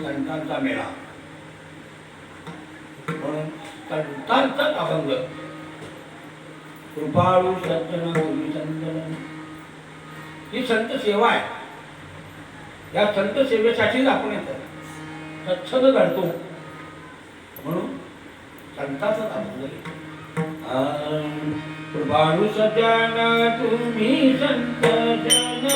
संतांचा मेळा म्हणून संतांचाच अभंग. कृपाळू सज्जन तुम्ही संतन, ही संत सेवा आहे. या संत सेवेसाठीच आपण येतो, सत्संग घडतो म्हणून संतांचाच अभंग घेतो. कृपाळू सज्जन तुम्ही संत जन,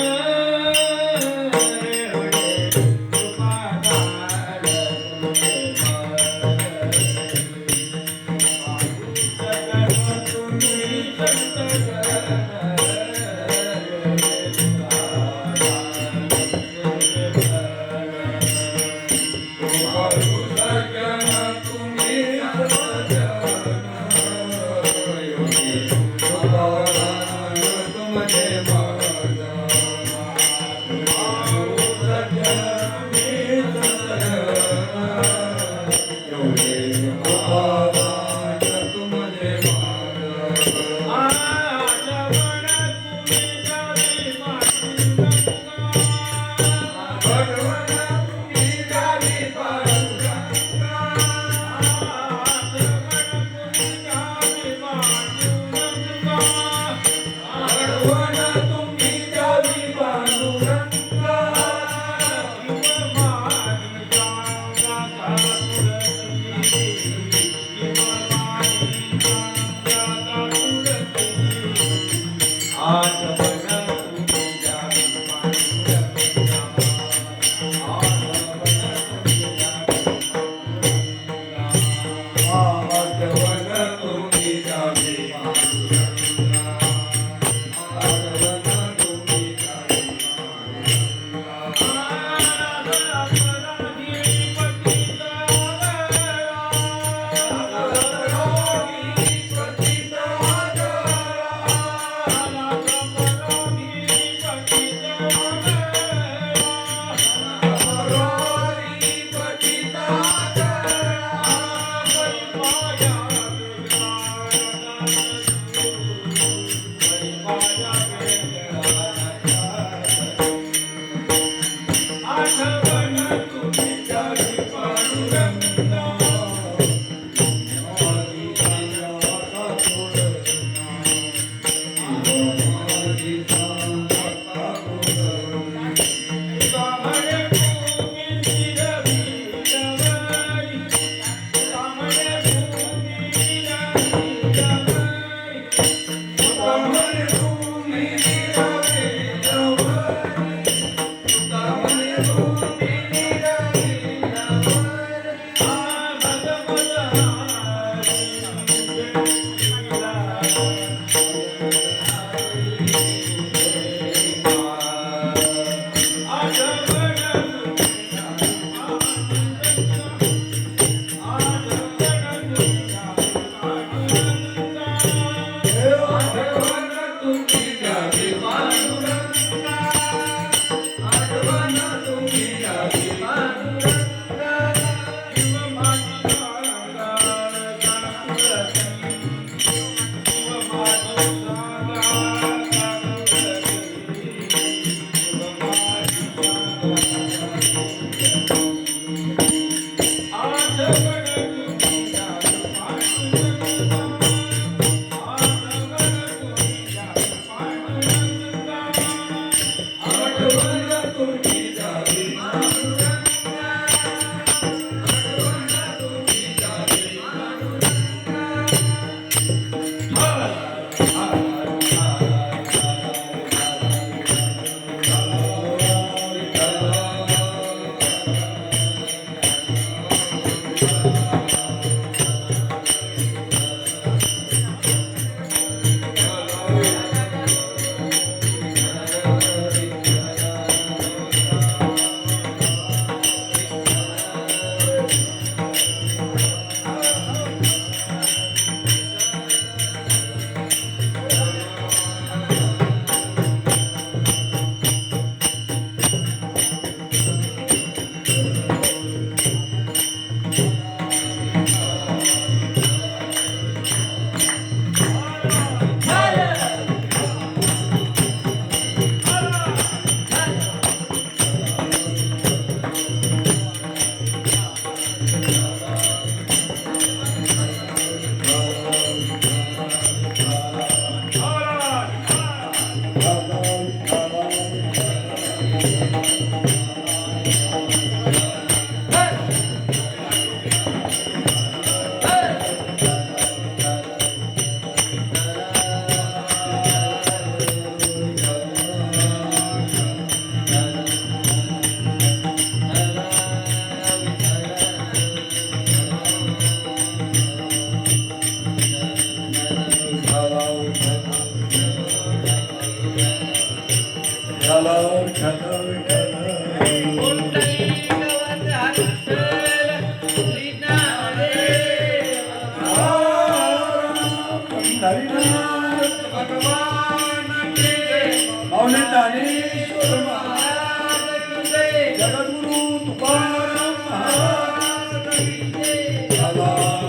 जगद्गुरु तुकाराम महाराज की जय. चला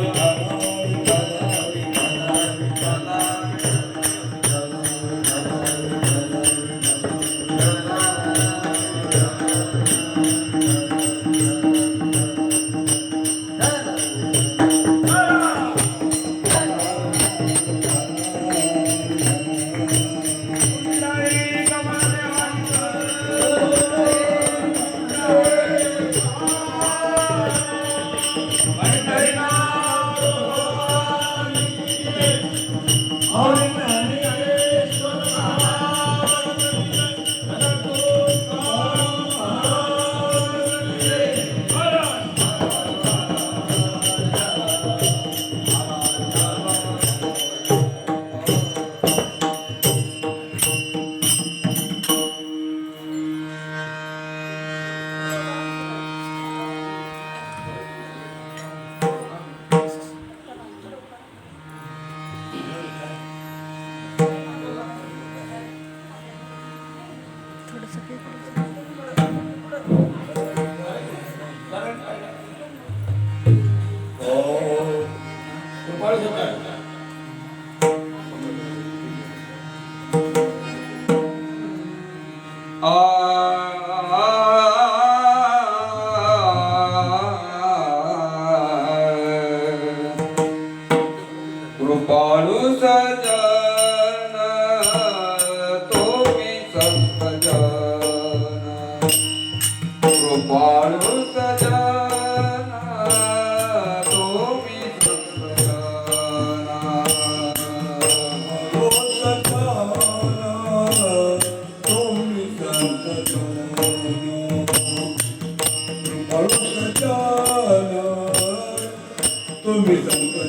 कृपाळु सजन तुम्ही संत जन कृपाळु सजन तुम्ही संत तुम्ही संत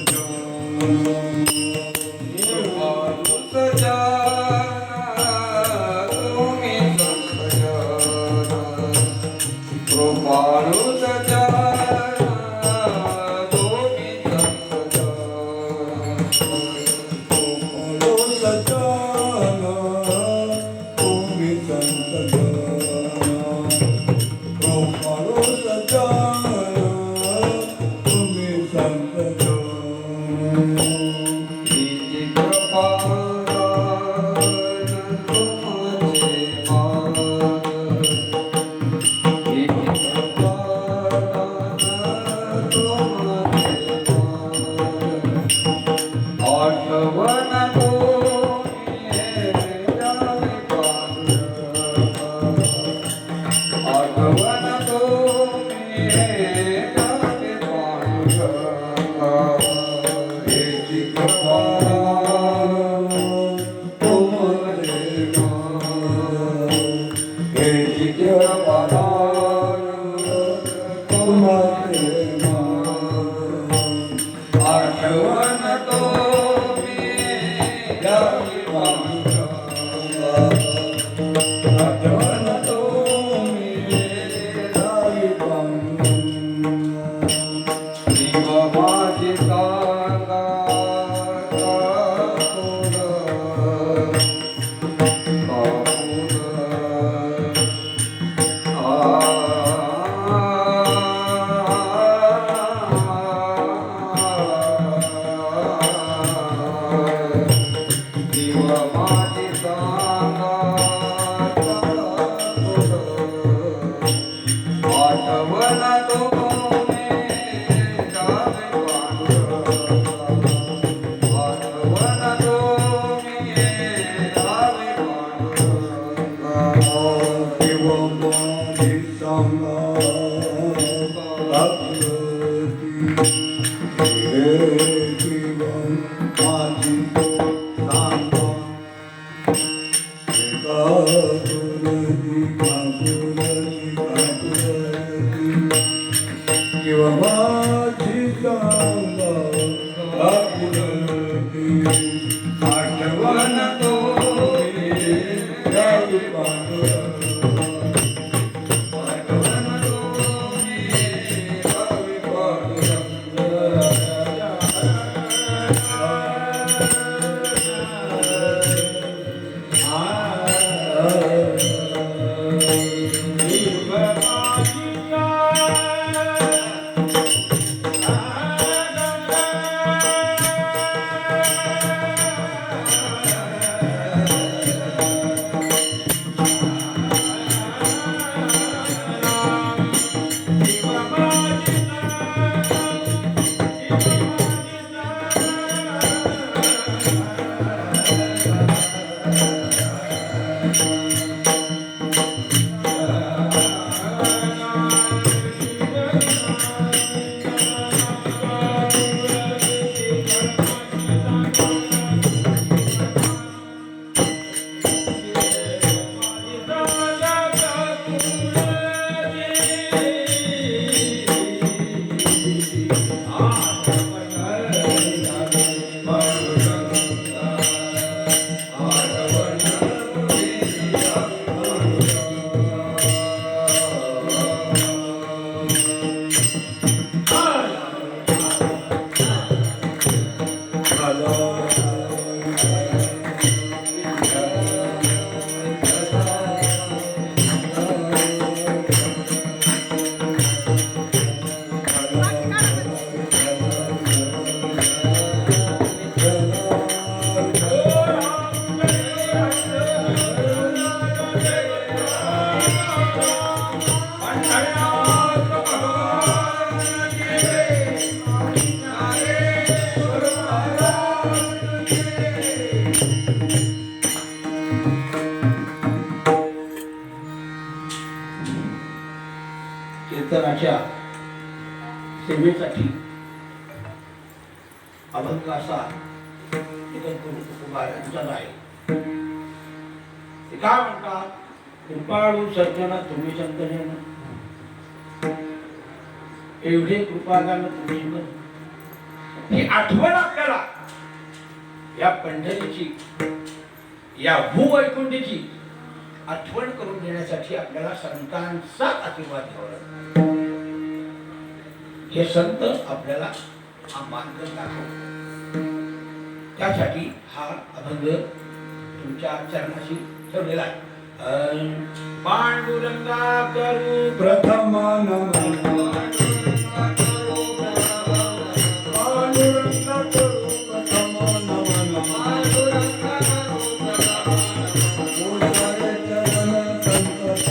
कीर्तनाच्या सेवेसाठी अभंग असा जगद्गुरु तुकोबारांचाच आहे. ते काय म्हणतात? कृपाळू सज्जन तुम्ही संतजन, एवढे कृपादान तुम्ही मन. ही आठवण आपल्याला या पंढरीची, या भूवैकुंठीची आठवण करून देण्यासाठी आपल्याला संतांचा आशीर्वाद घ्यावा लागतो. हे संत आपल्याला हा मार्ग दाखवतात. त्यासाठी हा अभंग तुमच्या चरणाशी ठेवलेला आहे. पांडुरंगा करू प्रथम नमन पांडुरंगा करू प्रथम नमन ओसारे चरण संतती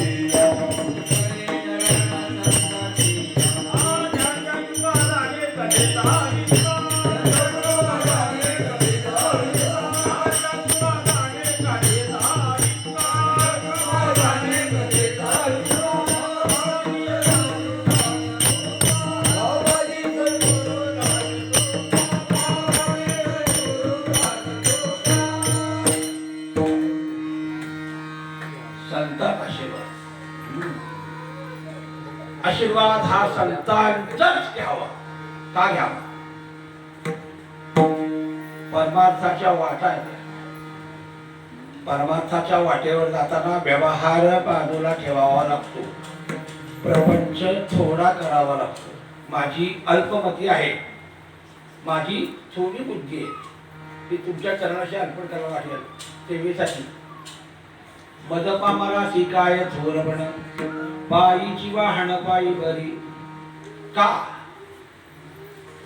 संतात आशीर्वाद. आशीर्वाद हा संतांचाच घ्यावा. का घ्यावा? परमार्थाच्या वाटा आहेत. परमार्थाच्या वाटेवर जाताना व्यवहार बाजूला ठेवावा लागतो. प्रपंच थोडा करावा लागतो. माझी अल्पमती आहे, माझी थोडी बुद्धी आहे, ती तुमच्या चरणाशी अर्पण करावं लागेल सेवेसाठी. मदपामरा शिकाय थोरपण पायीची वाहन पायी बरी. का?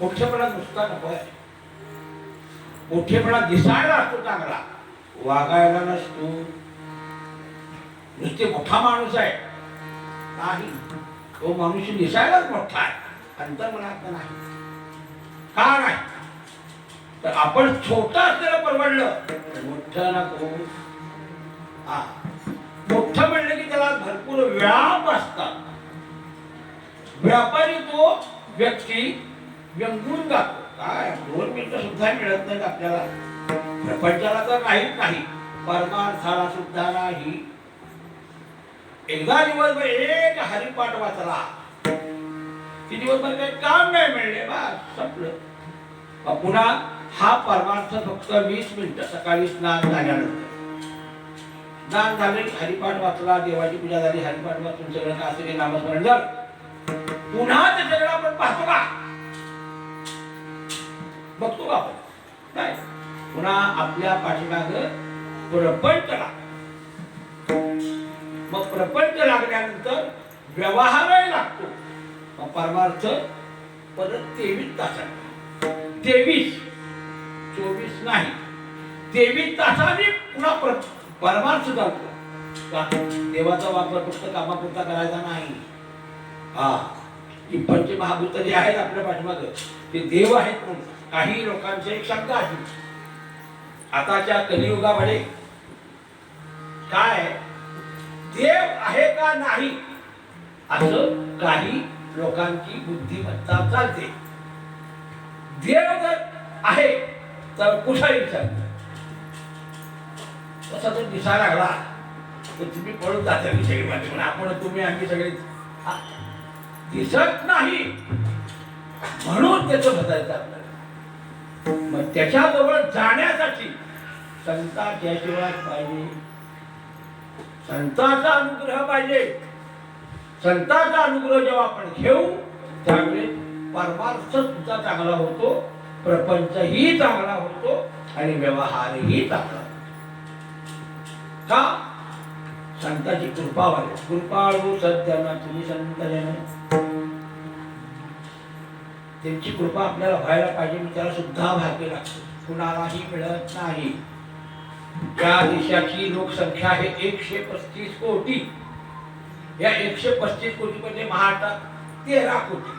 मोठेपणा नुसता नको आहे. मोठेपणा दिसायला असतो चांगला, वागायला नसतो. नुसते मोठा माणूस आहे नाही, तो माणूस दिसायलाच मोठा आहे, अंतर्मनात नाही. का नाही? तर आपण छोटा असलेलं परवडलं, मोठं नको. हा, मोठं म्हणलं की त्याला भरपूर व्याप असतात. व्यापारी तो व्यक्ती व्यंगून जातो. काय 2 मिनिटं सुद्धा मिळत नाहीत आपल्याला. प्रपंचाला तर काहीच नाही, परमार्थाला सुद्धा नाही. एकदा दिवसभर एक हरिपाठ वाचला की दिवसभर काही काम नाही मिळले, बस संपलं. पुन्हा हा परमार्थ फक्त 20 मिनिटं. सकाळी स्नान झाल्यानंतर, स्नान झाले, हरिपाठ वाचला, देवाची पूजा झाली, हरिपाठ वाचून सगळं का असेल नामस्मरण झालं, पुन्हा ते सगळं आपण पाहतो का? बघतो का आपण? नाही. पुन्हा आपल्या पाठीमाग प्रपंच लागतो. मग प्रपंच लागल्यानंतर व्यवहारही लागतो. मग परमार्थ परत 23 तासांनी, 23 24 नाही, 23 तासांनी पुन्हा परमार्थ चालतो. देवाचा वापर फक्त कामापुरता करायचा नाही. हा, की पंचमहाभूत जे आहेत आपल्या पाठीमाग ते देव आहेत म्हणून काही लोकांची एक शंका आहे. आताच्या कलियुगामध्ये काय देव आहे का नाही असं काही लोकांची बुद्धिमत्ता चालते. देव जर आहे तर कुठलाही विचार तसा जर दिसायला लागला तर तुम्ही पळून जाता सगळी म्हणून आपण तुम्ही आम्ही सगळे दिसत नाही म्हणून त्याचं बदलायचं आपल्याला. मग त्याच्याजवळ जाण्यासाठी संतांच्या शिवाय पाहिजे, संतांचा अनुग्रह पाहिजे. संतांचा अनुग्रह जेव्हा आपण घेऊ त्यावेळी परमार्थ सुद्धा चांगला होतो, प्रपंचही चांगला होतो आणि व्यवहारही चांगला होतो. का? संतांची कृपा व्हावी. कृपाळू सज्जन तुम्ही संतजन, त्यांची कृपा आपल्याला व्हायला पाहिजे. त्याला सुद्धा भाग्य लागतो, कुणालाही मिळत नाही. या देशाची लोकसंख्या आहे 135 कोटी. या 135 कोटी मध्ये महाराष्ट्रात 13 कोटी.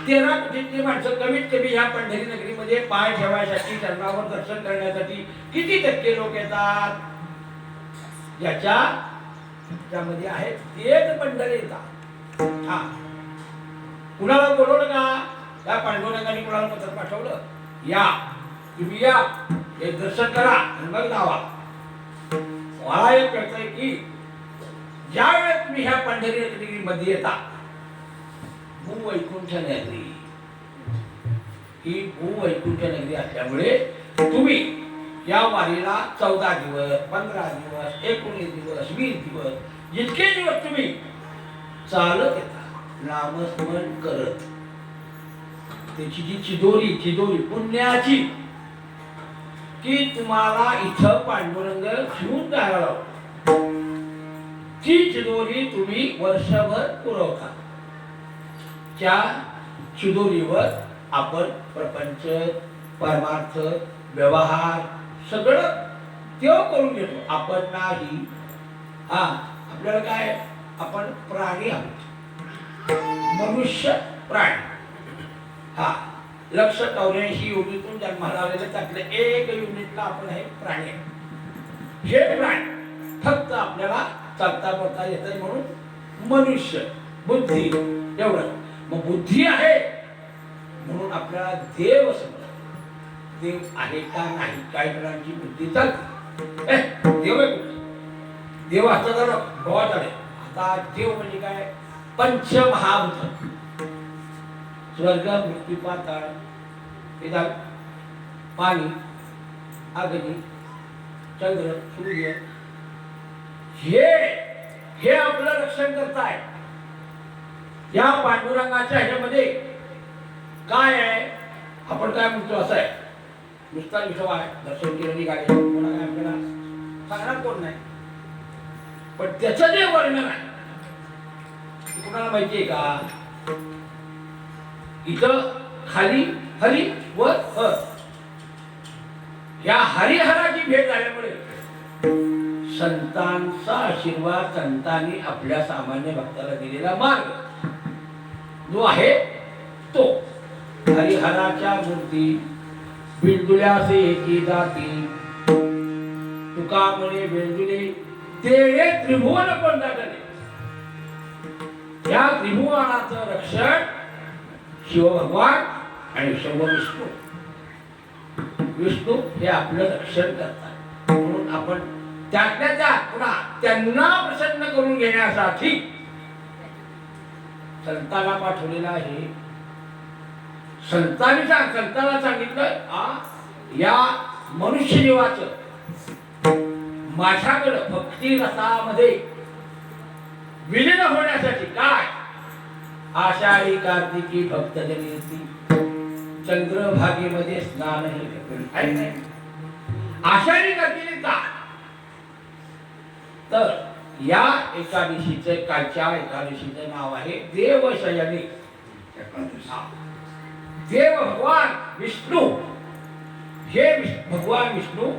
13 कोटीतली माणसं कमीत कमी ह्या पंढरी नगरीमध्ये पाय ठेवायसाठी, चरणावर दर्शन करण्यासाठी किती टक्के लोक येतात? याच्या त्यामध्ये आहेत 1 पंढरी येतात. हा कुणाला बोलवलं का? त्या पांडुरंगाने कुणाला पत्र पाठवलं, या तुम्ही या, एक दर्शन करा आणि मग जावा. मला एक कळतंय की ज्या वेळेस तुम्ही ह्या पंढरी रत्नागिरीमध्ये येता, भूवैकुंठ नगरी ही भूवैकुंठ नगरी असल्यामुळे तुम्ही या वारीला 14 दिवस, 15 दिवस, 19 दिवस, 20 दिवस, जितके दिवस तुम्ही चालत येता नामस्मरण करत, त्याची जी चिदोरी पुण्याची की तुम्हाला इथं पांडुरंग घेऊन जायला लावतो, ती चिदोरी तुम्ही वर्षभर पुरवता. त्या चिदोरीवर आपण प्रपंच, परमार्थ, व्यवहार सगळं तेव्हा करून घेतो. आपण नाही, हा आपल्याला काय, आपण प्राणी आहोत, मनुष्य प्राणी. हा लक्ष 84 युनिटून जन्माला आलेले त्यातले एक युनिटला आपण हे प्राणी आहे. हे प्राणी फक्त आपल्याला चालता बोलता येतं म्हणून मनुष्य, बुद्धी एवढं. मग बुद्धी आहे म्हणून आपल्याला देव समजतो. देव आहे का नाही, काही जणांची बुद्धी चालते, देव आहे कुठे, देव आता जर गोवात आले. आता देव म्हणजे काय, पंचमहाभूत, स्वर्ग, मृत्यू, पाताळ, पाणी, अग्नी, चंद्र, सूर्य, हे आपलं रक्षण करताय. या पांडुरंगाच्या ह्याच्यामध्ये काय आहे, आपण काय म्हणतो असं आहे, नुसता विषय आहे, दर्शन केलं निघाले, कोणा काय आपल्याला सांगणार कोण नाही. पण त्याचं जे वर्णन आहे कुणाला माहितीये का, इथं खाली हरी व हर, या हरिहराची भेट झाल्यामुळे संतांचा आशीर्वाद, संतांनी आपल्या सामान्य भक्ताला दिलेला मार्ग जो आहे तो हरिहराच्या मूर्ती बिंदुल्यासे एकी जाती, तुका म्हणे बिंदुले तेळे त्रिभुवन पण दाटले. या त्रिभुवनाचं रक्षण शिव भगवान आणि शिव विष्णू, विष्णू हे आपलं रक्षण करतात. म्हणून आपण त्यातल्या त्यात पुन्हा त्यांना प्रसन्न करून घेण्यासाठी संतांना पाठवलेला आहे. संतांना सांगितलं या मनुष्य जीवाचं माझ्याकडं भक्ती रसामध्ये विलीन होण्यासाठी काय, आषाढी कार्तिकी भक्तजनी येती, चंद्रभागेमध्ये स्नान हे आषाढी कार्तिकी का, तर या एकादशीचं, कालच्या एकादशीचं नाव आहे देवशयनी. देव भगवान विष्णू, हे भगवान विष्णू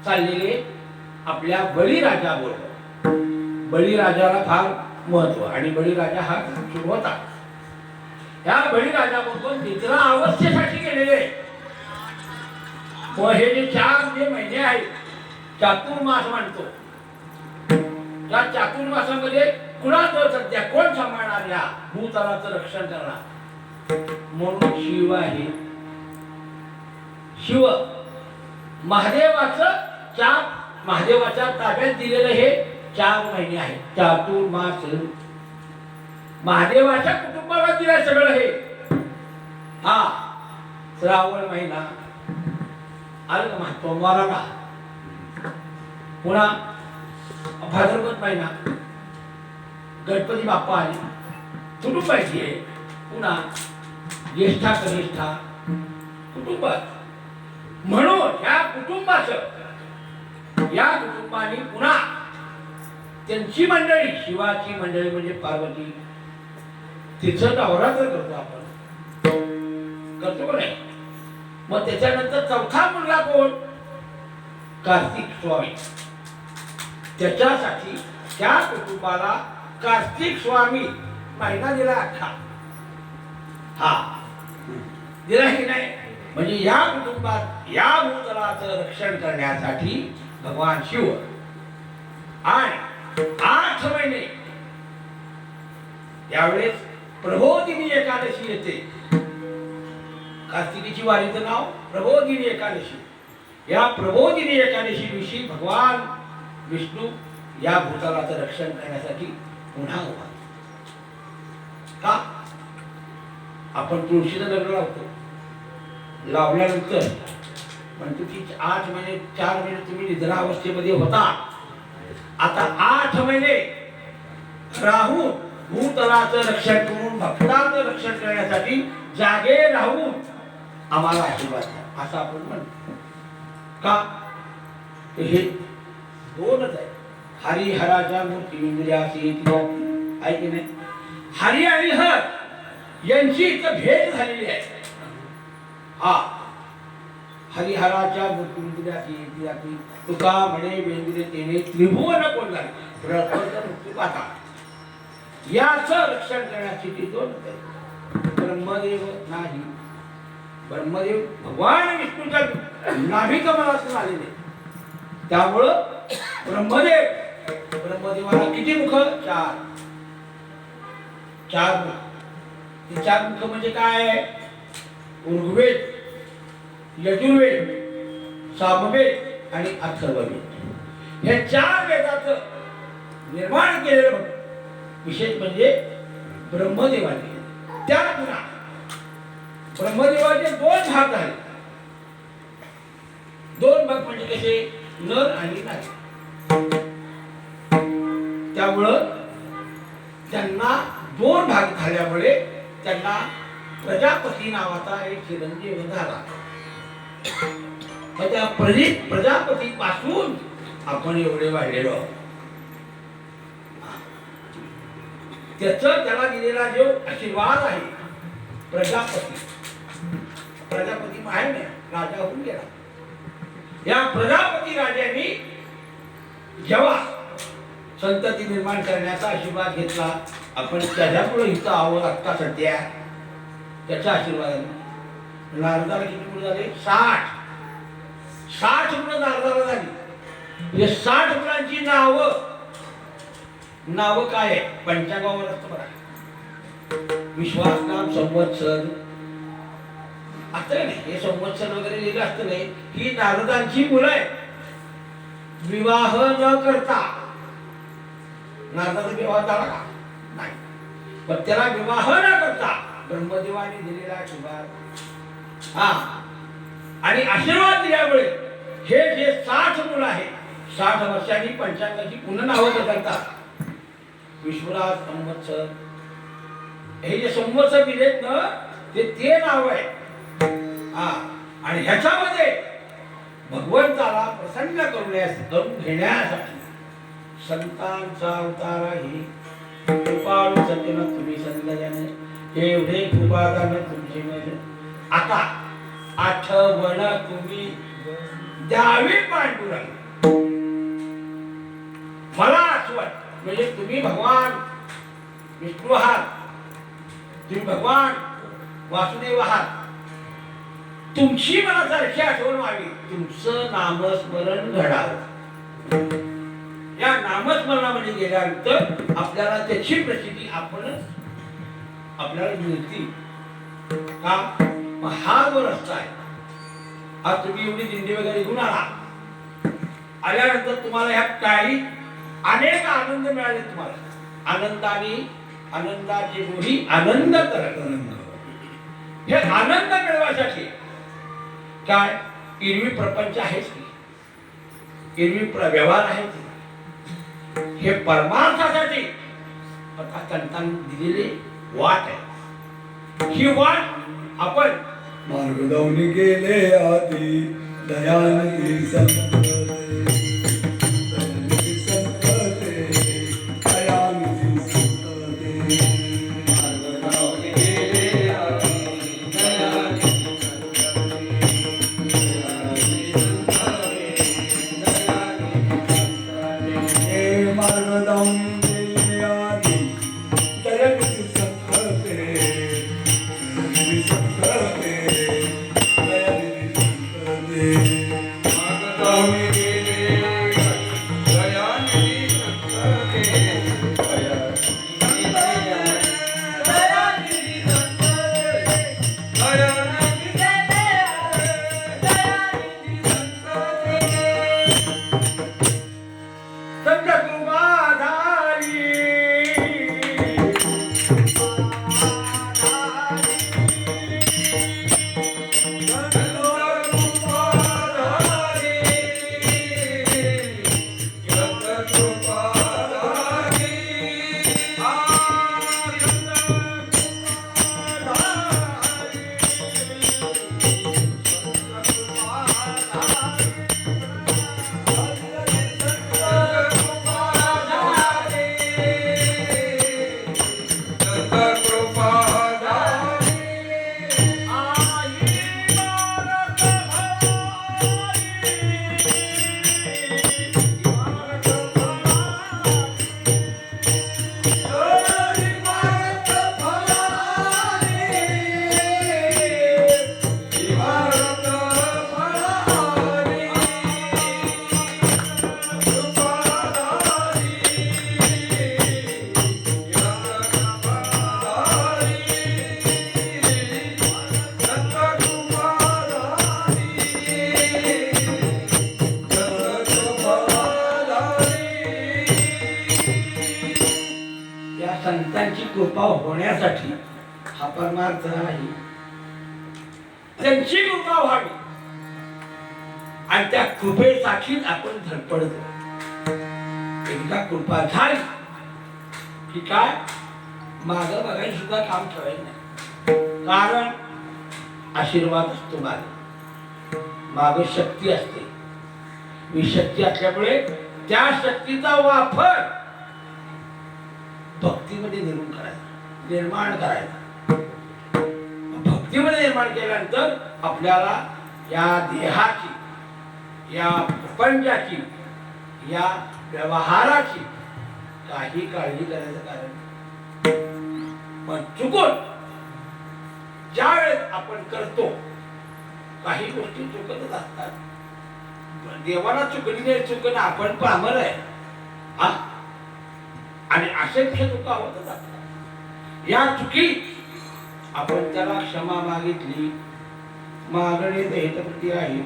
चाललेले आपल्या बळीराजा बरोबर. बळीराजाला फार महत्व आणि बळीराजा हा सुरू होता. या बळीराजा बरोबर निद्रा अवस्थेसाठी गेलेले. मग हे जे 4 जे महिने आहेत, चातुर्मास मानतो, या चातुर्मासामध्ये कुणाचं सध्या कोण सांभाळणार, या भूतलाचं रक्षण करणार, म्हणून शिव आहे. शिव महादेवाच्या ताब्यात दिलेलं हे 4 महिने आहेत. चातुर्मास महादेवाच्या कुटुंबाला दिलं सगळं हे. हा श्रावण महिना आलं का, सोमवाराला, पुन्हा भाद्रपद महिना, गणपती बाप्पा आले, कुटुंबाची आहे. पुन्हा ज्येष्ठा कनिष्ठा कुटुंबात, म्हणून या कुटुंबाने पुन्हा त्यांची मंडळी, शिवाची मंडळी म्हणजे पार्वती, तिचं नवरात्र करतो आपण, करतो का नाही. मग त्याच्यानंतर 4था मुलगा कोण, कार्तिक स्वामी. त्याच्यासाठी त्या कुटुंबाला कार्तिक स्वामी महिना दिला अख्खा. हा दिला की नाही, म्हणजे या कुटुंबात या भूतलाचं रक्षण करण्यासाठी भगवान शिव आणि 8 महिने यावेळेस प्रबोधिनी एकादशी येते. कार्तिकीची वारीचं नाव प्रबोधिनी एकादशी. या प्रबोधिनी एकादशी दिवशी भगवान विष्णू या भूतालाचं रक्षण करण्यासाठी पुन्हा उभा. का? आपण तुळशीचं लग्न लावतो. लावल्यानंतर म्हणतो की 8 महिने 4 महिने तुम्ही निद्रा अवस्थेमध्ये होता. आता 8 महिने राहून भूतलाचं रक्षण करून भक्ताचं रक्षण करण्यासाठी जागे राहून आम्हाला आशीर्वाद द्या असं आपण म्हणतो. का? हे दोनच आहे. हरिहराच्या मूर्ती इंद्रियासी आहे की नाही. हरी आणि हर यांची इथं भेट झालेली आहे. हा हरिहराच्या मूर्ती इंद्रियासी तुका म्हणे वेंद्रे तेने त्रिभुवन कोण झाले मुक्ती पाहता. याचं रक्षण करण्याची ती दोन ब्रह्मदेव नाही. ब्रह्मदेव भगवान विष्णूच्या नाभी कमलातून आलेले. त्यामुळं ब्रह्मदेवाला किती मुख? 4 मुख. हे 4 मुख म्हणजे काय? ऋग्वेद, यजुर्वेद, सामवेद आणि अथर्ववेद. या 4 वेदाचं निर्माण केलेलं विशेष म्हणजे ब्रह्मदेवाने. त्या पुन्हा ब्रह्मदेवाचे 2 भाग झाले. 2 भाग म्हणजे कसे? नर आणि नारी. त्यामुळं त्यांना 2 भाग झाल्यामुळे त्यांना प्रजापती नावाचा एक चिरंजीव झाला. त्या प्रजापती पासून आपण एवढे वाढलेलो आहोत. त्याला दिलेला जो आशीर्वाद आहे प्रजापती आहे ना, राजा होऊन गेला. या प्रजापती राजाने जेव्हा संतती निर्माण करण्याचा आशीर्वाद घेतला, आपण त्याच्यामुळे इथं आहोत आत्ता सध्या. त्याच्या आशीर्वादाने नारदाला किती मुलं झाले? 60 मुलं नारदाला झाली. 60 मुलांची नावं काय आहे? पंचांगावर असतं बघा. विश्वास, नाम, संवत्सर. आता नाही हे संवत्सर वगैरे लिहिलं असतं नाही. ही नारदांची मुलं आहे. विवाह न करता नारदाचा विवाह झाला का? नाही. पण त्याला विवाह न करता ब्रह्मदेवाने दिलेला आशीर्वाद. आणि आशीर्वाद दिल्यामुळे हे जे 60 मुलं आहेत, 60 वर्षांनी पंचांगाची पुन्हा नावं बदलतात. विश्वराज, संवत्सर, हे जे संवत्सर दिलेत ना ते नाव आहे. आणि ह्याच्यामध्ये भगवंताला प्रसन्न करून घेण्यासाठी संतांचा अवतार आहे. कृपाळू सज्जन तुम्ही संतजन एवढे कृपादान तुमचे म्हणजे. आता आठवण तुम्ही द्यावी पांडुरंग. मला आठवण म्हणजे तुम्ही भगवान विष्णू आहात, तुम्ही भगवान वासुदेव आहात. तुमची मला सारखी आठवण व्हावी, तुमचं नामस्मरण घडावं. या नामस्मरणामध्ये गेल्यानंतर आपल्याला त्याची प्रचिती आपल्याला मिळते. का? हा जो रस्ता आहे, आज तुम्ही एवढी दिंडी वगैरे घेऊन आल्यानंतर तुम्हाला ह्या काही अनेक आनंद मिळाले. तुम्हाला आनंदाचे दोही आनंद हे आनंद मिळवायसाठी काय? इरवी प्रपंच आहेच की, इरवी व्यवहार आहे की, हे परमार्थासाठी संतांनी दिलेली वाट आहे. ही वाट आपण मार्ग लावून गेले आधी दयानिधी संत Amen. होण्यासाठी हा परमार्थ आहे. त्यांची कृपा व्हावी आणि त्या कृपेसाठीच आपण धडपडतो. एकदा कृपा झाली की काय मागं बघायला सुद्धा काम ठेवायचं नाही. कारण आशीर्वाद असतो माग शक्ती असते. ही शक्ती असल्यामुळे त्या शक्तीचा वापर भक्तीमध्ये निर्माण करायचा. भक्तीमध्ये निर्माण केल्यानंतर आपल्याला या देहाची, या प्रपंचाची, या व्यवहाराची काही काळजी करायचं कारण. पण चुकून ज्या वेळेस आपण करतो काही गोष्टी चुकतच असतात. देवाला चुकली नाही, चुकणं आपण पामर आहे हा. आणि असंख्य चुका होतच असतात. या चुकी आपण त्याला क्षमा मागितली, मागणे देहप्रती आहे,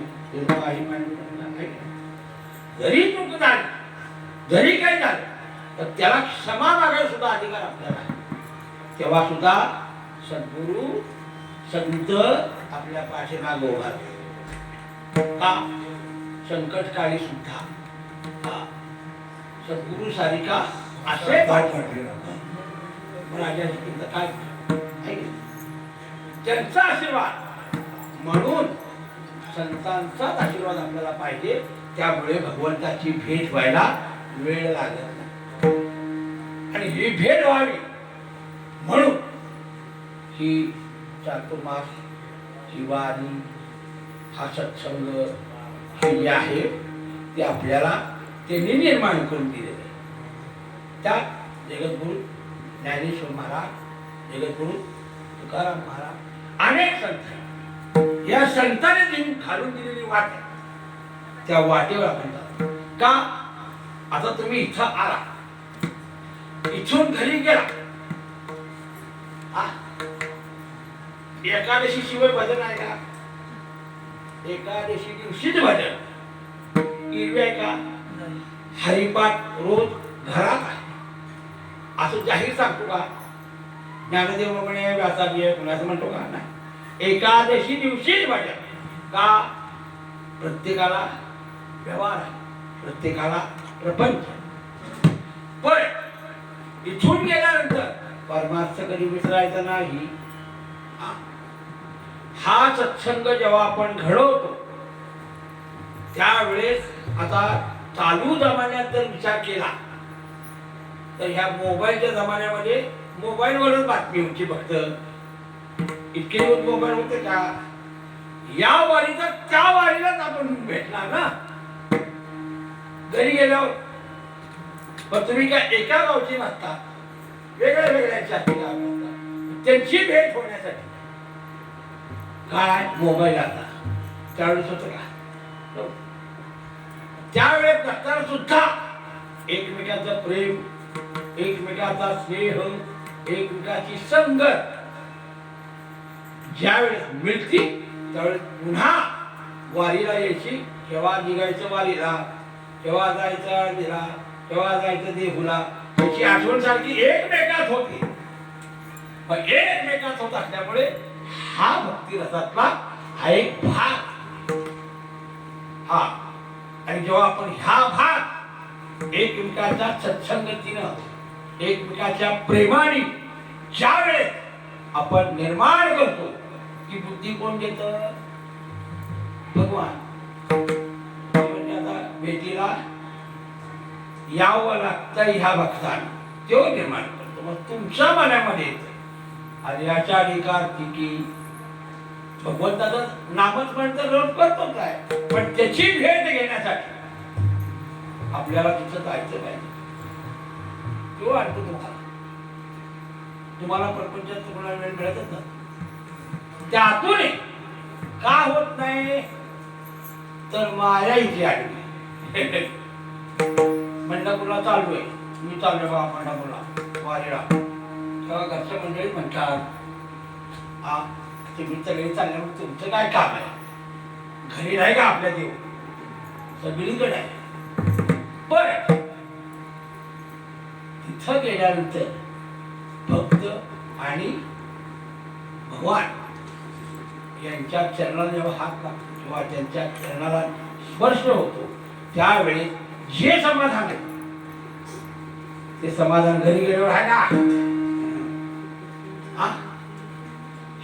जरी चूक झाली, जरी काही झालं तर त्याला क्षमा मागायला सुद्धा अधिकार आपल्याला आहे. तेव्हा सुद्धा सद्गुरु संत आपल्या पाठीमागे उभा का संकट काळी सुद्धा सद्गुरु सारिका असे काय त्यांचा आशीर्वाद म्हणून संतांचाच आशीर्वाद आपल्याला पाहिजे. त्यामुळे भगवंताची भेट व्हायला वेळ लागत आणि ही भेट व्हावी म्हणून ही चातुर्मास, ही वारी, हा सत्संग हे जे आहे ते आपल्याला त्यांनी निर्माण करून दिलेले. त्या जगद्गुरु ज्ञानेश्वर महाराज, जगद्गुरु तुकाराम महाराज, अनेक संत, या संतांनी जी घालून दिलेली वाट आहे त्या वाटेवर आपण जातो. का आता तुम्ही इथं आला, इथून घरी गेला, एकादशी शिवाय भजन आहे का? एकादशी दिवशीच भजन इरवी आहे का? हरिपाठ रोज घरात आहे असं जाहीर सांगतो का? ज्ञानदेव म्हणे, व्यासाजी आहे, कुणाचं म्हणतो का? नाही. एकादशी दिवशीच भजन. का? प्रत्येकाला व्यवहार आहे, प्रत्येकाला प्रपंच. पण इथून गेल्यानंतर परमार्थ कधी विसरायचा नाही. हा सत्संग जेव्हा आपण घडवतो त्यावेळेस आता चालू जमान्यात जर विचार केला तर ह्या मोबाईलच्या जमान्यामध्ये मोबाईलवरच बातमी होती फक्त. इतके दिवस मोबाईल होते का? या वारीचा त्या वारीलाच आपण भेटणार ना घरी गेल्यावर. पण तुम्ही काय एका गावची नसता, वेगळ्या वेगळ्या जाती गाव नसतात. त्यांची भेट होण्यासाठी काय मोबाईल आता. त्यावेळेस होतं का? त्यावेळेस नसताना सुद्धा एकमेकांचं प्रेम, एकमेकांचा स्नेह, एकमेकाची संगत ज्यावेळेस मिळती त्यावेळेस पुन्हा वारीला यायची. केव्हा निघायचं वारीला, केव्हा जायचं आळंदीला, केव्हा जायचं देहूला, याची आठवण सारखी एकमेकात होती. पण एकमेकात होत असल्यामुळे हा भक्ती रसातला हा एक भाग. हा आणि जेव्हा आपण ह्या भाग एकमेकाच्या सत्संगतीनं, एकमेकाच्या प्रेमाने ज्यावेळेस आपण निर्माण करतो ती बुद्धी कोण देत? भगवान. म्हणजे आता भेटीला यावं लागतं ह्या भक्ताने, तो निर्माण करतो. मग तुमच्या मनामध्ये येतं आर्याच्या कार्तिकी भगवंताचं नामस्मरण तर रोज करतो काय, पण त्याची भेट घेण्यासाठी आपल्याला तिथं जायचं पाहिजे. तो आणतो तुम्हाला प्रपंचात तुम्हाला वेळ मिळतच ना. त्यातून का होत नाही तर माया इथे आली. पंढरपूरला चालू आहे, मी चालू बा पंढरपूरला वारीला. तेव्हा घरच्या मंडळी म्हणतात तुम्ही सगळे चालल्यामुळे तुमचं काय काम आहे? घरी नाही का आपल्या देव? सगळीकडे आहे. पण तिथं गेल्यानंतर फक्त आणि भगवान यांच्या चरणाला जेव्हा हात लागतो किंवा त्यांच्या चरणाला स्पर्श होतो त्यावेळी जे समाधान आहे ते समाधान घरी गेल्यावर आहे ना.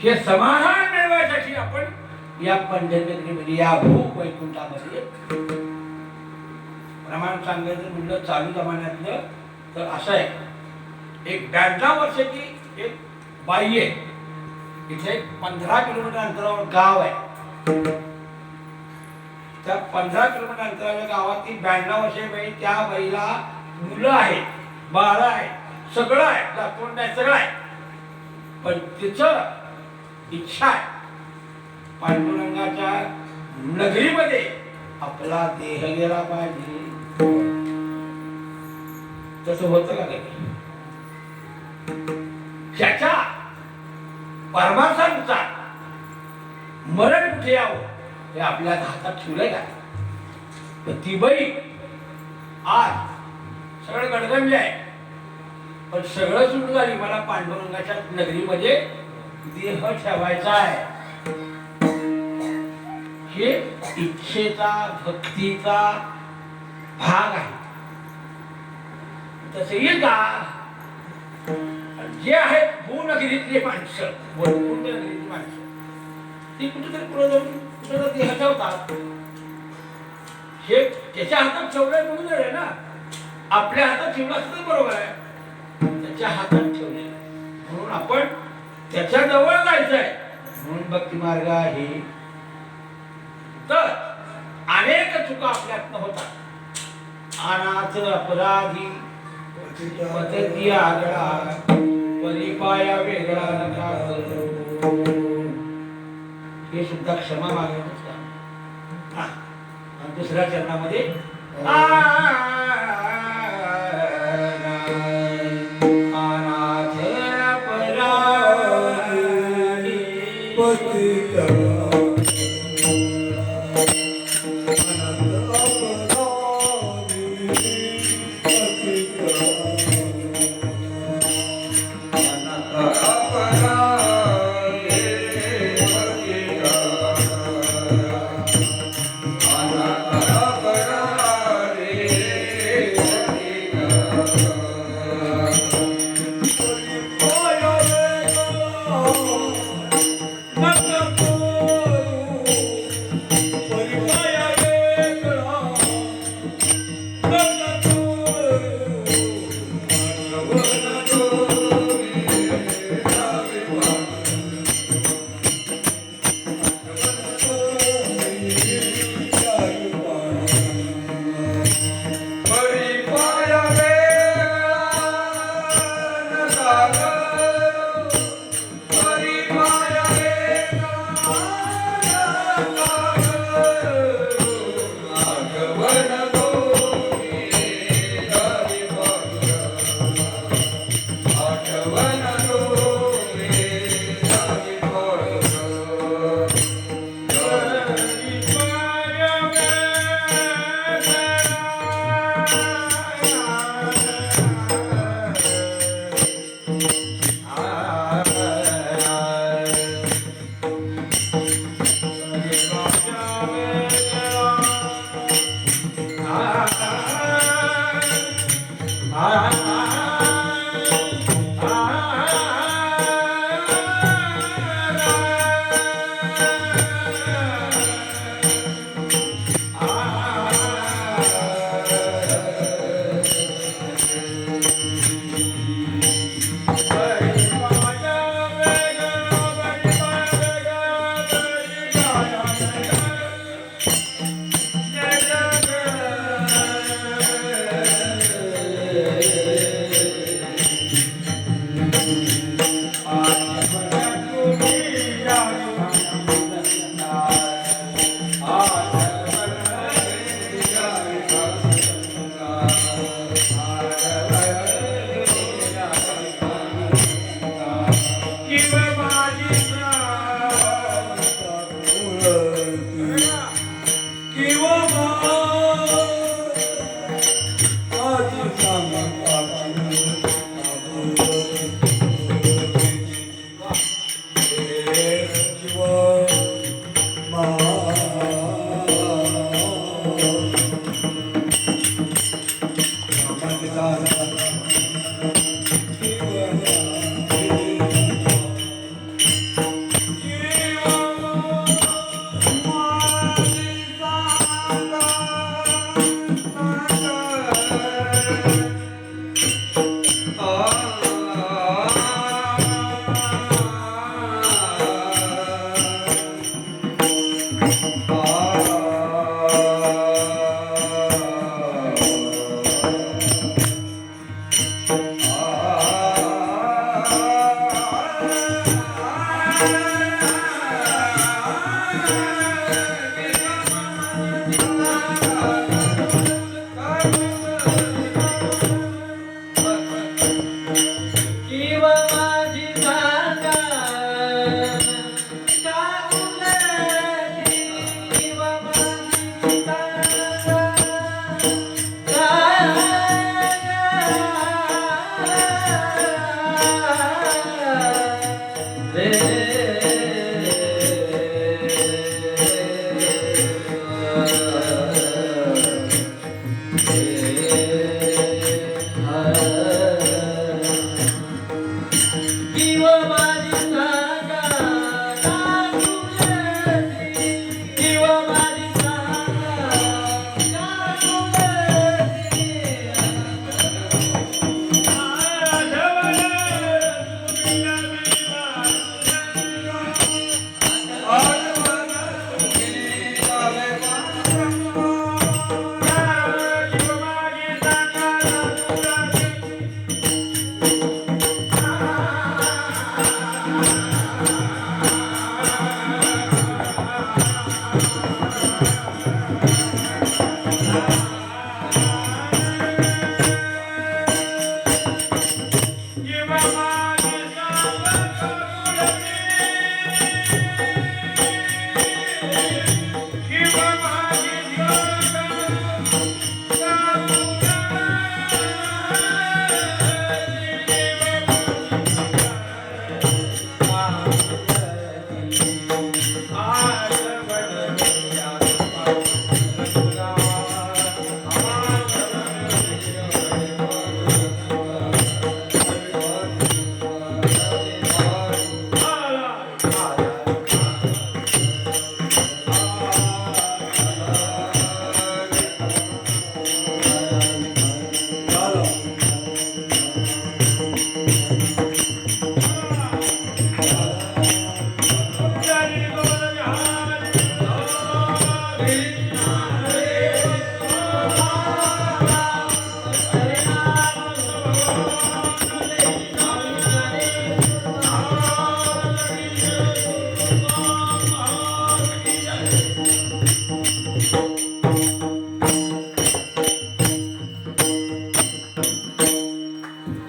हे समाधान मिळवण्यासाठी आपण या पंढरपूरमध्ये या भूक वैकुंठामध्ये प्रमाण सांगायचं म्हणलं चालू जमान्यातलं तर असं आहे. एक 52 वर्षाची एक बाई आहे. इथे 15 किलोमीटर अंतरावर गाव आहे. त्या 15 किलोमीटर अंतराच्या गावात ती 92 वर्षाची बाई, त्या बाईला मुलं आहेत, बाळ आहे, सगळं आहे, दाखवून आहे, सगळं आहे. पण तिचं इच्छा आहे पांडुरंगाच्या नगरीमध्ये आपला देह गेला पाहिजे. तसं होतं का काही? त्याच्या परमार्थानुसार मरण कुठे यावं हे आपल्या हातात ठेवलंय का? पण ती बाई आज सगळं गडगंज आहे, पण सगळं सुरू झाली. मला पांडुरंगाच्या नगरीमध्ये देह ठेवायचा आहे. हे इच्छेचा भक्तीचा भाग आहे. तसे येईल का? जे आहेत भूनगरीतली माणसं, नगरीतली माणसं ती कुठेतरी पुढे जाऊन कुठे देह ठेवतात. हे त्याच्या हातात ठेवलंय म्हणून आहे ना. आपल्या हातात ठेवलं असतं बरोबर आहे. त्याच्या हातात ठेवले म्हणून आपण त्याच्या जवळ जायचंय. म्हणून भक्ती मार्ग आहे. तर अनेक चुका आपल्यातनं होतात. अनाथ अपराधी पद्धती आगळा परिपाया वेगळा नका करू. हे सुद्धा क्षमा मागणं असतं. आणि दुसऱ्या चरणामध्ये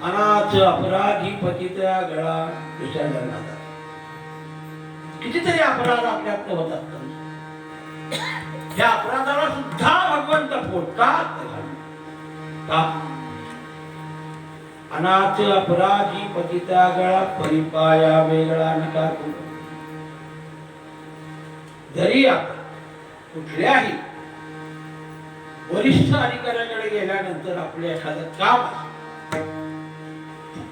अनाथ अपराधी पतिता गळा विसरला. कितीतरी अपराध आपल्यात होत असतात. या अपराधाला सुद्धा भगवंत पोटात घालून का? अनाथ अपराधी पतिता गळा परिपाया वेगळा नका करू. जरी आपण कुठल्याही वरिष्ठ अधिकाऱ्याकडे गेल्यानंतर आपले एखादं काम असतं,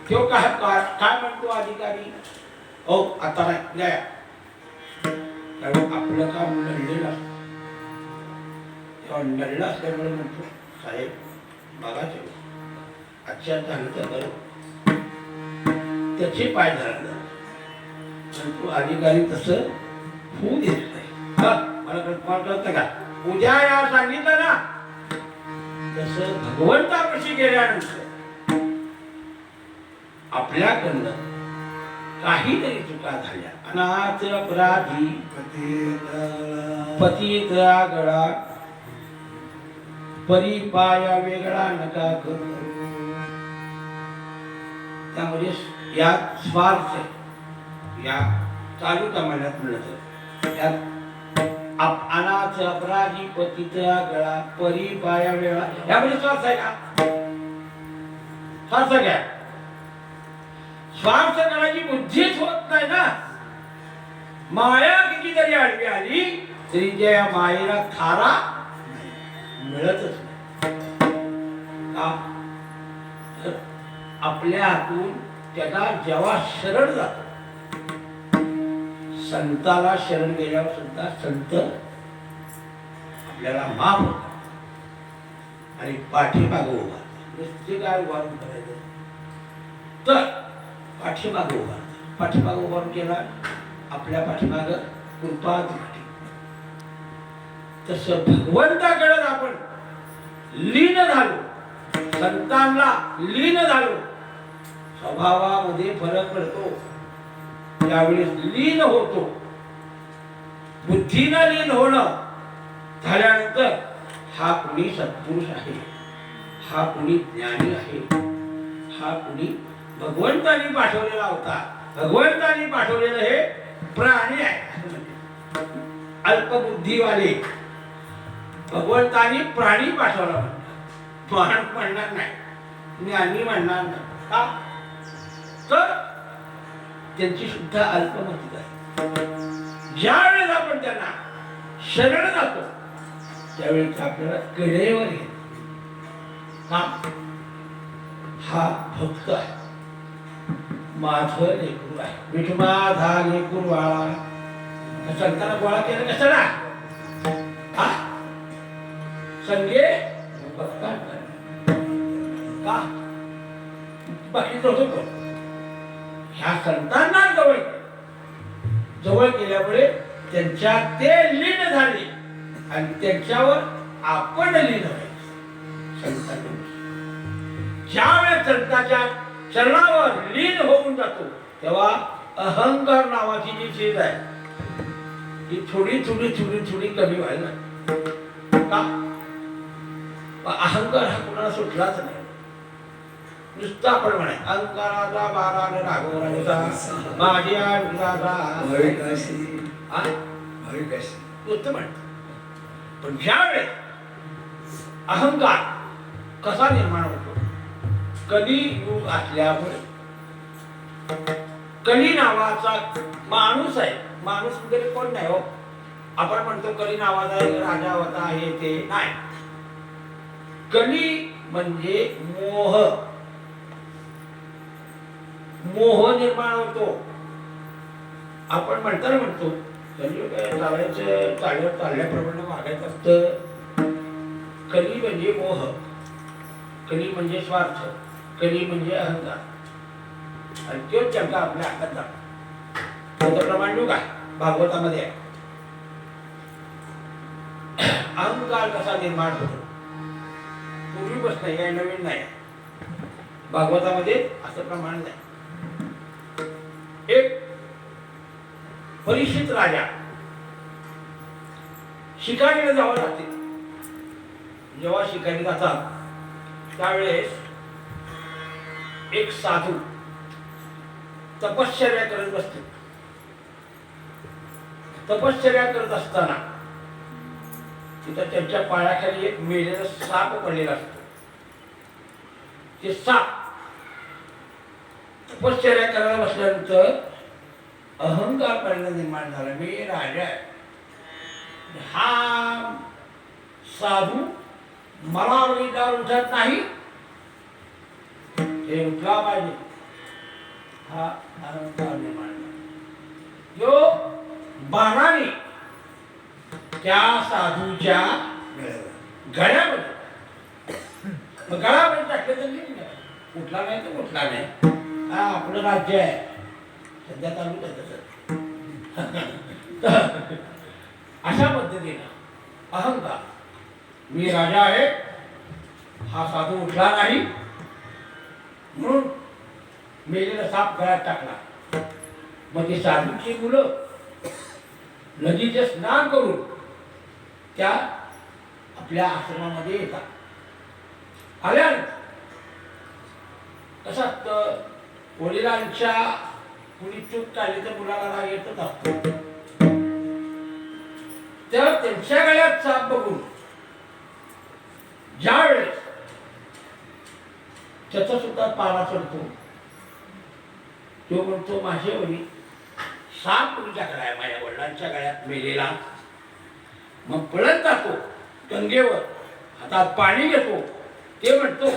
तो काय म्हणतो अधिकारी, हो आता नाही द्या. कारण आपलं काम नडलेलं असतं. तेव्हा नडलं असल्यामुळे म्हणतो साहेब बघा तेव्हा अच्छा झालं तर बरं. त्याचे पाय धरलं पण तो अधिकारी तसं होऊ देत नाही. मला कळतं का, उद्या या सांगितलं ना तसं भगवंतापाशी गेल्यानंतर आपल्याकडनं काहीतरी चुका झाल्या. अनाथ अपराधी पतिता गळा परिपाया वेगळा नका करू. त्यामध्ये यात स्वार्थ आहे. या चालू कामात म्हणलं यात अनाथ अपराधी पतिता गळा परिपाया वेगळा, यामध्ये स्वार्थ आहे का? स्वार्थ काय? स्वार्थ करायची बुद्धीच होत नाही ना. माया किती जरी आडवी आली तरी त्या मायेला थारा मिळतच नाही का? तर आपल्या हातून त्याला जेव्हा शरण जातो, संताला शरण गेल्यावर सुद्धा संत आपल्याला माफ होतात आणि पाठीमागं उभा. नुसते काय उभारून करायचं तर पाठीमागं उभारतात. पाठीमागं उभारून केला आपल्या पाठीमागं कृपा दृष्टी. तसं भगवंताकडे आपण लीन झालो, संतांना लीन झालो, स्वभावामध्ये फरक पडतो. त्यावेळेस लीन होतो. बुद्धीनं लीन होणं झाल्यानंतर हा कुणी सत्पुरुष आहे, हा कुणी ज्ञानी आहे, हा कुणी भगवंतानी पाठवलेला होता. भगवंतानी पाठवलेलं हे प्राणी आहे. अल्पबुद्धीवाले भगवंतानी प्राणी पाठवला म्हणतात, म्हणणार नाही, ज्ञानी म्हणणार नाही. का? तर त्यांची सुद्धा अल्पमतीच आहे. ज्या वेळेस आपण त्यांना शरण जातो त्यावेळेस आपल्याला कडेवर येतो. हा भक्त आहे, माझं लेकरू आहे, विठू माझा लेकरू वाळा. संतांना गोळा केलं कशाला? संगे भक्तांना. का? बाकी नव्हतं. ह्या संतांना जवळ केल्यामुळे त्यांच्यात ते लीन झाले आणि त्यांच्यावर आपण लीन व्हायचं. संतांना ज्यावेळेस संतांच्या चरणावर लीन होऊन जातो तेव्हा अहंकार नावाची जी चीज आहे ती थोडी थोडी थोडी थोडी कमी व्हायला लागते. का? अहंकार हा कुणाला सुटलाच नाही. नुसतं आपण म्हणाय अहंकाराचा बारा राघवराजा माझ्या नुसतं म्हणत. पण ज्यावेळेस अहंकार कसा निर्माण होतो? कली युग असल्यामुळे. कली नावाचा माणूस आहे. माणूस वगैरे कोण नाही हो. आपण म्हणतो कली नावाचा राजा होता हे ते नाही. कली म्हणजे मोह. मोह निर्माण होतो. आपण म्हणतो कलियुग चालायचं चालल्याप्रमाणे वागायचं असतं. कली म्हणजे मोह, कली म्हणजे स्वार्थ, कली म्हणजे अहंकार. आणि तोच शब्द आपल्या हातात जातो. प्रमाण युग आहे भागवतामध्ये. अहंकार कसा निर्माण होतो? पूर्वीपासून नाही, काही नवीन नाही. भागवतामध्ये असं प्रमाण नाही. एक परीक्षित राजा शिकारीला जावं लागते. जेव्हा शिकारी जातात त्यावेळेस एक साधू तपश्चर्या करत बसते. तपश्चर्या करत असताना तिथं त्यांच्या पायाखाली एक मेलेला साप पडलेला असतो. ते साप तपश्चर्या करायला बसल्यानंतर अहंकार परिणाम निर्माण झाला. मी राजा आहे, हा साधू मला बघितल्यावर उठत नाही, हे उठला पाहिजे. हा अहंकार निर्माण झाला. जो बाणाने त्या साधूच्या गळ्यामध्ये गळ्यामध्ये टाकले तर नाही. उठला नाही तर उठला नाही. हा आपलं राज्य आहे सध्या चालू आहे तसं. अशा पद्धतीनं अहंकार, मी राजा आहे, हा साधू उठला नाही म्हणून मेलेला साप गळ्यात टाकला. मग ती साधूची मुलं नदीचे स्नान करून त्या आपल्या आश्रमामध्ये येतात. आल्यानंतर कसं असतं, वडिलांच्या कुणी चूक काढली तर मुलाला राग येतच असतो. तर त्यांच्या गळ्यात साप बघून ज्या वेळेस त्याचा सुद्धा पारा चढतो, तो म्हणतो माझे वडील साप तुमच्याकडे आहे, माझ्या वडिलांच्या गळ्यात मेलेला. मग पळत जातो गंगेवर, हातात पाणी घेतो. ते म्हणतो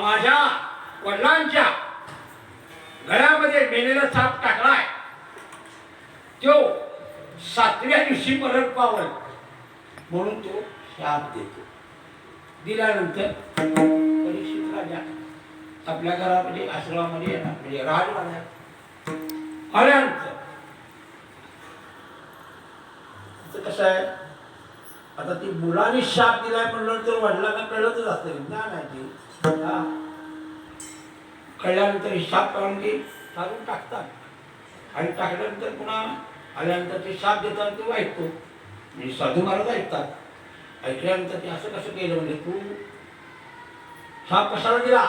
माझ्या वडिलांच्या गळ्यामध्ये मेलेला साप टाकलाय, तो 7व्या दिवशी परत पावल म्हणून तो शाप देतो. दिल्यानंतर परीक्षित राजा आपल्या घरामध्ये आश्रमामध्ये येणार, म्हणजे राजवाड्यात आल्यानंतर कसं आहे, आता ती मुलाने शाप दिलाय म्हणलं तर वडिलांना कळतच असतं ना. नाही कळल्यानंतर शाप काढून ते काढून टाकतात आणि टाकल्यानंतर पुन्हा आल्यानंतर ते शाप देतात, तो ऐकतो. म्हणजे साधू महाराज ऐकतात. ऐकल्यानंतर ते असं कसं केलं, म्हणजे तू शाप कशाला दिला,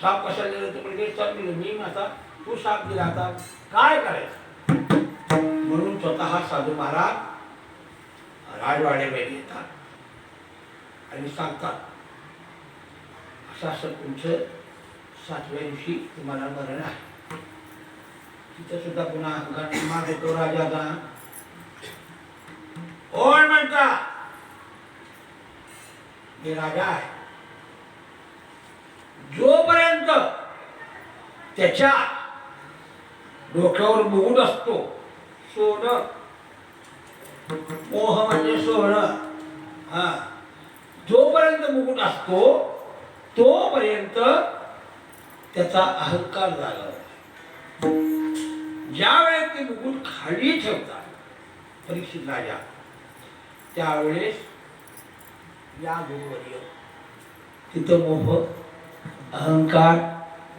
शाप कशाला दिला, तर म्हणजे शाप दिलं मी, आता तू शाप दिला, आता काय करायचं म्हणून स्वतः साधू महाराज राजवाड्यामध्ये येतात आणि सांगतात असं असं तुमचं 7व्या दिवशी तुम्हाला मरण आहे. तिथं सुद्धा पुन्हा अहंकार निर्माण होतो राजाचा. कोण म्हणता हे राजा आहे. जोपर्यंत त्याच्या डोक्यावर मुकुट असतो, सोनं, मोह म्हणजे सोनं, हा, जोपर्यंत मुकुट असतो तोपर्यंत त्याचा अहंकार झाला. ज्या वेळेस ते मुकुट खाली ठेवतात परीक्षित राजा, त्यावेळेस या गुरुवर्य तिथं मोह अहंकार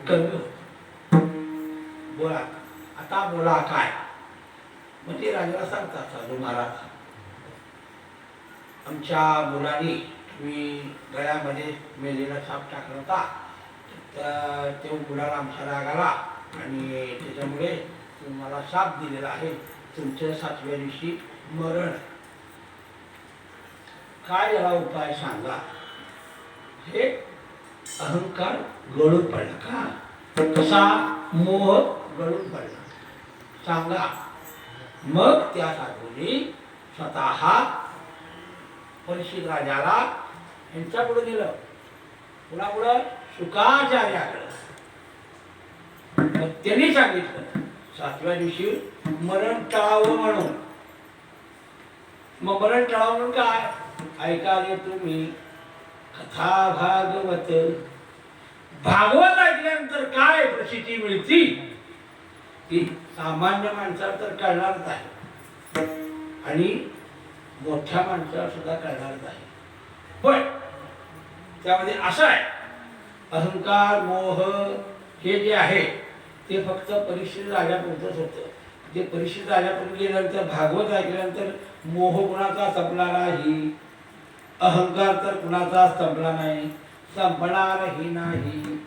कमी होतो. बोला आता बोला काय. मग ते राजाला सांगतात साधू महाराज, आमच्या मुलाने तुम्ही गळ्यामध्ये मेलेला साप टाकला होता, त्या मुलाला आमच्या राग आला आणि त्याच्यामुळे तुम्हाला शाप दिलेला आहे, तुमच्या 7व्या दिवशी मरण. काय याला उपाय सांगा. हे अहंकार गळून पडला का, कसा मोह गळून पडला सांगा. मग त्या साधूने स्वतः परीक्षित राजाला यांच्यापुढे दिलं. कुणापुढं? शुकाचार्याकडे. मग त्यांनी सांगितलं 7व्या दिवशी मरण टाळावं म्हणून. मग मरण टाळावं म्हणून काय? ऐकाले तुम्ही कथा भागवत. भागवत ऐकल्यानंतर काय प्रसिद्धी मिळती ती सामान्य माणसाला तर कळणारच आहे आणि मोठ्या माणसाला सुद्धा कळणारच आहे. पण त्यामध्ये असं आहे, अहंकार मोह हे जे आहे ते फक्त परीक्षित राजापुरतंच होतं. ते परीक्षित राजापुरतं गेल्यानंतर भागवत ऐकल्यानंतर मोह कुणाचा संपला नाही, अहंकार तर कुणाचा संपला नाही, संपणारही नाही.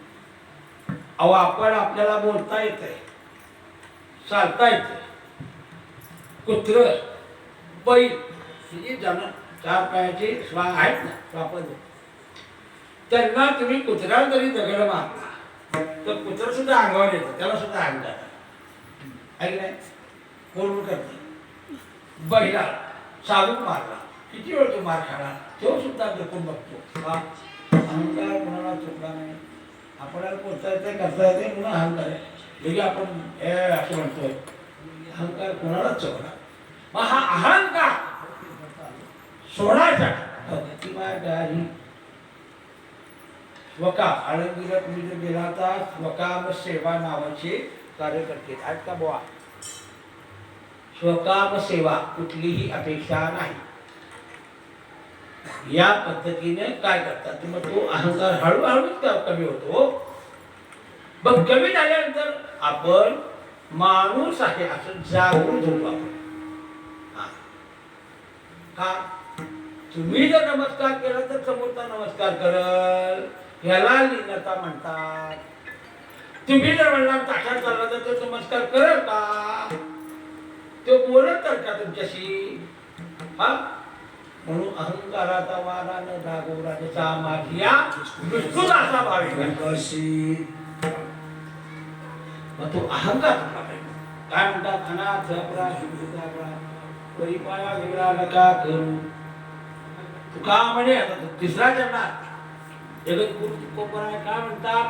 अहो आपण आपल्याला बोलता येतंय, चालता येतंय. कुत्र बैल ही जण 4 पायाचे श्वान आहेत ना, श्वापद, त्यांना तुम्ही कुत्र्याला जरी दगड मारला तर कुत्र सुद्धा अंगावर येतं, त्याला सुद्धा अंग जातं आहे की नाही. बोलून करते. बैलाला साबूक मारला किती वेळ तो मार खाणार, तो सुद्धा जपून बघतो. हा अहंकार कोणाला चुकला नाही. आपल्याला बोलता येते करता येते म्हणून अहंकार आहे. म्हणजे आपण हे असं म्हणतोय अहंकार कोणालाच चुकला. मग हा अहंकार सोडायचा भक्ती मार्गाने. स्वकाम आळंदीला तुम्ही जर गेला तर स्वकाम सेवा नावाचे कार्यकर्ते आहेत का बुवा. स्वकाम सेवा, कुठलीही अपेक्षा नाही, या पद्धतीने काय करतात मग तो अहंकार हळूहळूच कमी होतो. मग कमी झाल्यानंतर आपण माणूस आहे असं जागृत होतो आपण. का तुम्ही जर नमस्कार केला तर समोरचा नमस्कार करल, ह्याला लीनता म्हणतात. तुम्ही जर म्हणला ताटात चालला तर तो नमस्कार करल का, तो बोलत तर का तुमच्याशी. हा म्हणून अहंकाराचा वारा न रागोराचा माझिया विष्णुदाचा भावी. मग तो अहंकार काय म्हणतात, अनाथ परिपाया वेगळा नका करू. तुका म्हणे आता तिसरा चरणात जगत कोपरा काय म्हणतात,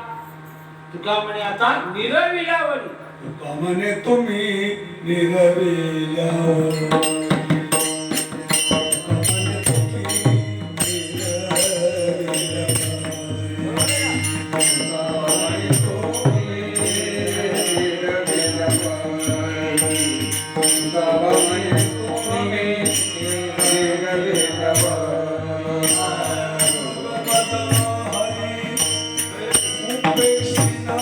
तुका म्हणे आता निरविल्यावरी. तुका म्हणे तुम्ही निरविल्यावर. Krishna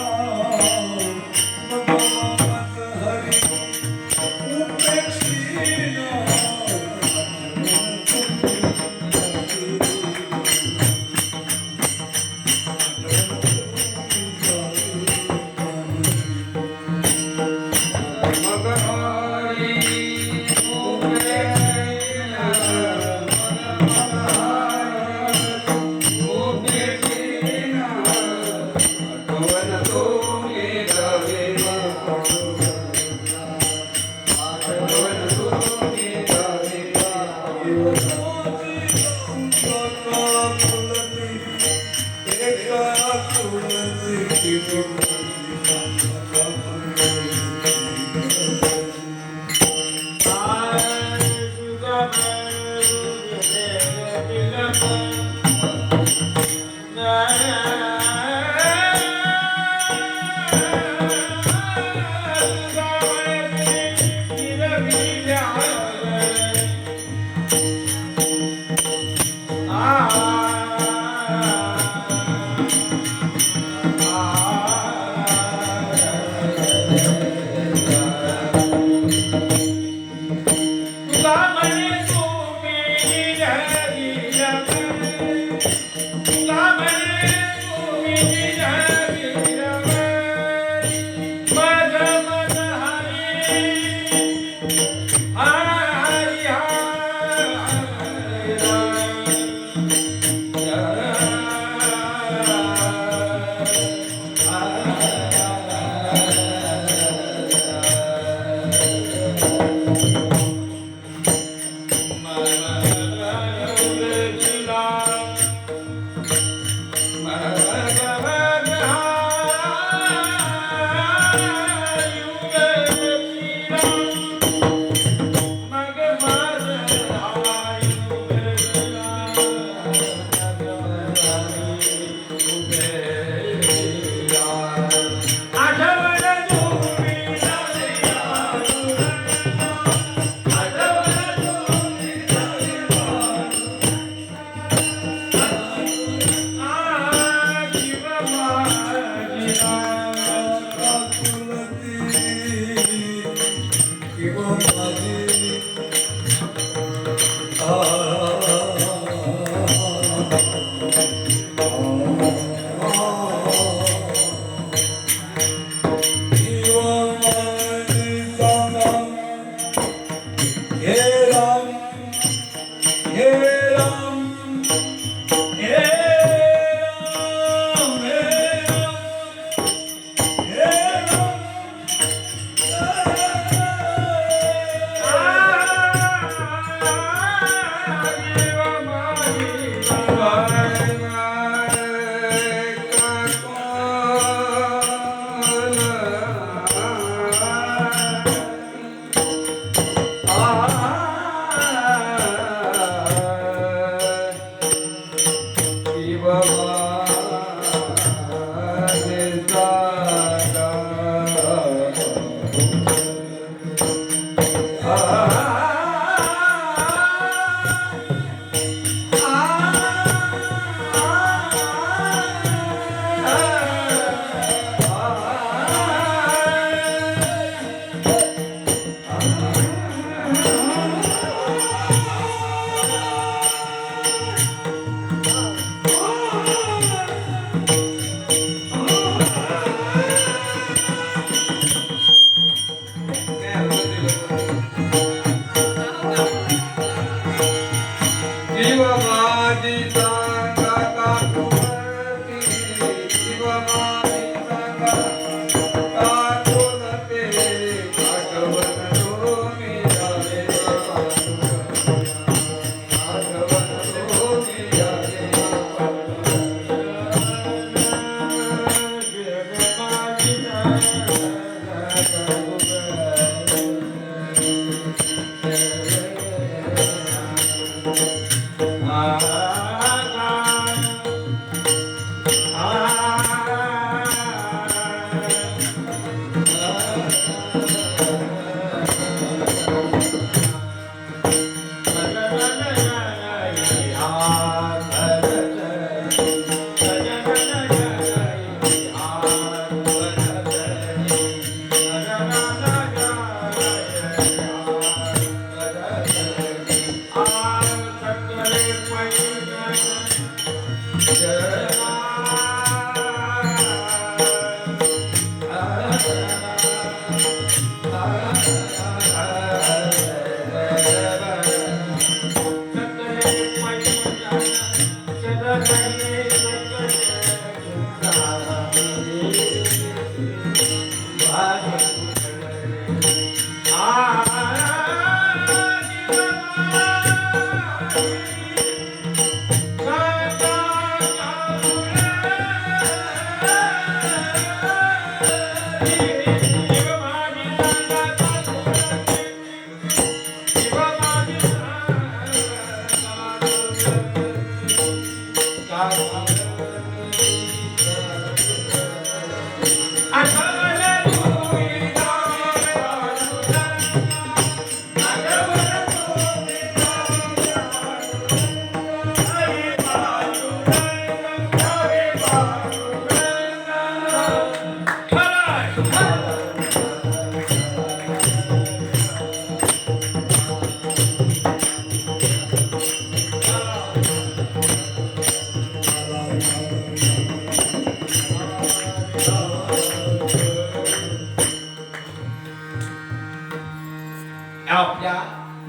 आपल्या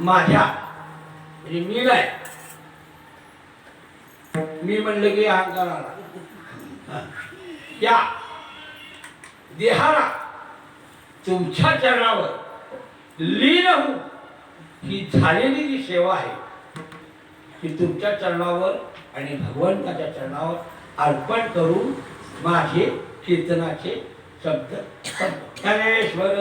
माझ्या म्हणजे मी नाही, मी म्हणलं की अहंकार आला. या देहाला तुमच्या चरणावर लीन होऊन ही झालेली जी सेवा आहे ती तुमच्या चरणावर आणि भगवंताच्या चरणावर अर्पण करून माझे कीर्तनाचे शब्द ज्ञानेश्वर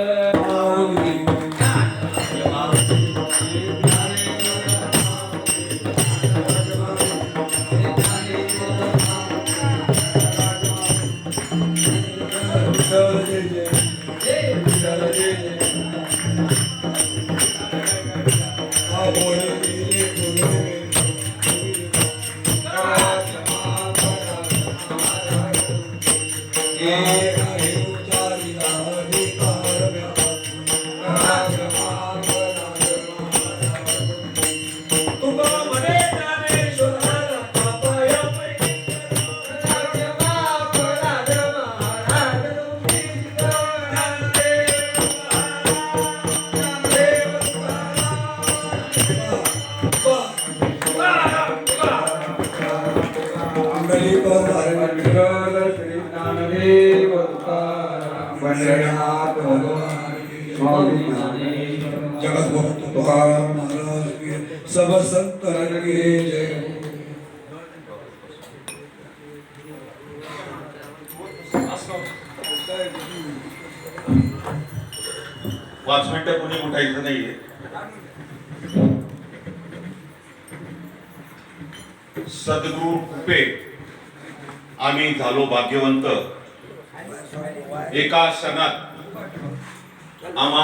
जगत तुकाराम महाराज की सब संतन की जय. पाच मिनिटं कोणी उठायचं नाहीये. सद्गुरु कृपे आम्ही झालो भाग्यवंत. एका क्षणात आम्हा